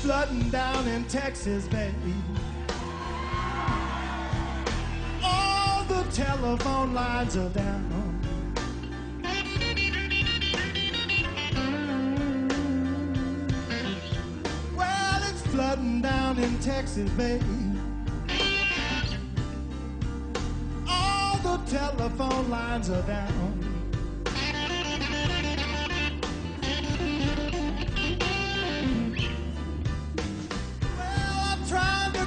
flooding down in Texas, baby. All the telephone lines are down. Well, it's flooding down in Texas, baby. All the telephone lines are down.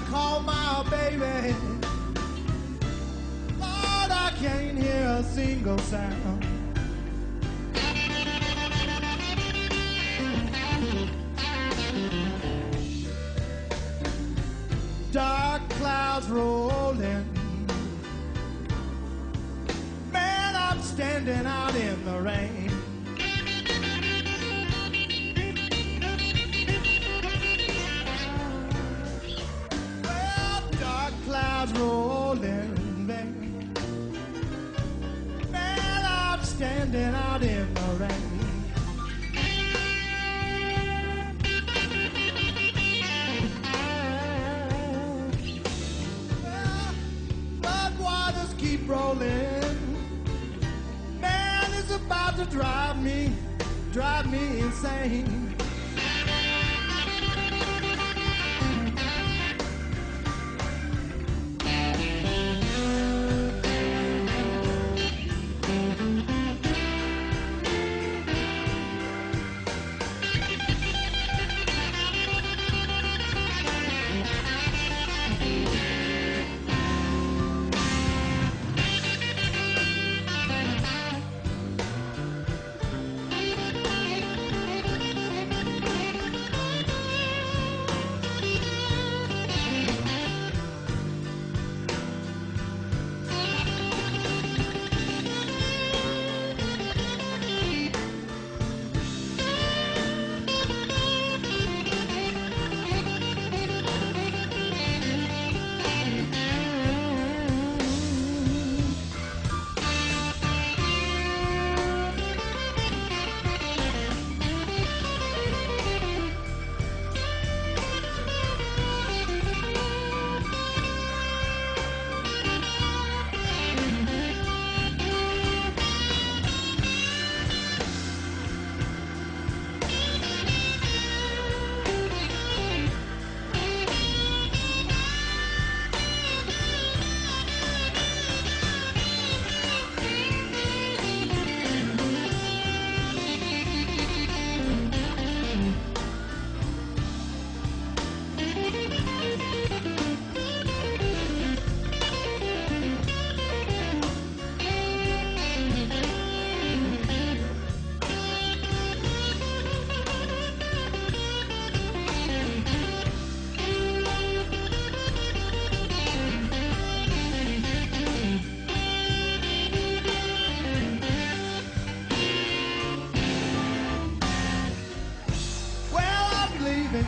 Call my baby. Lord, I can't hear a single sound. Dark clouds rolling. Man, I'm standing out in the rain. Clouds rolling, baby. Man, I'm standing out in the rain. Well, flood waters keep rolling. Man, it's about to drive me insane.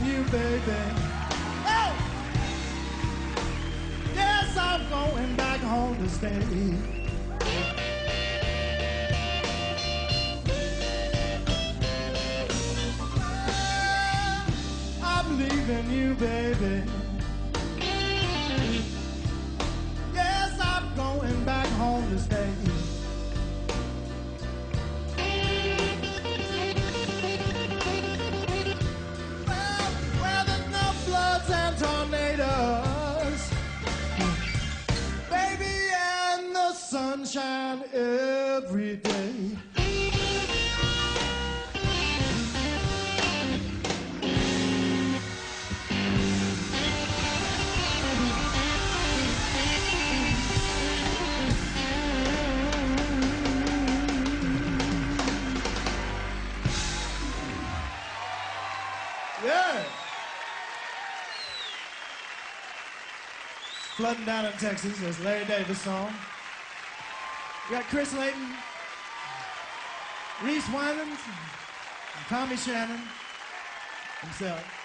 You, baby. Oh! Yes, I'm going back home to stay. I'm leaving you, baby. Yes, I'm going back home to stay. And tornadoes, baby, and the sunshine every day. Yeah. Flooding down in Texas. That's Larry Davis song. We got Chris Layton, Reese Winans, and Tommy Shannon himself.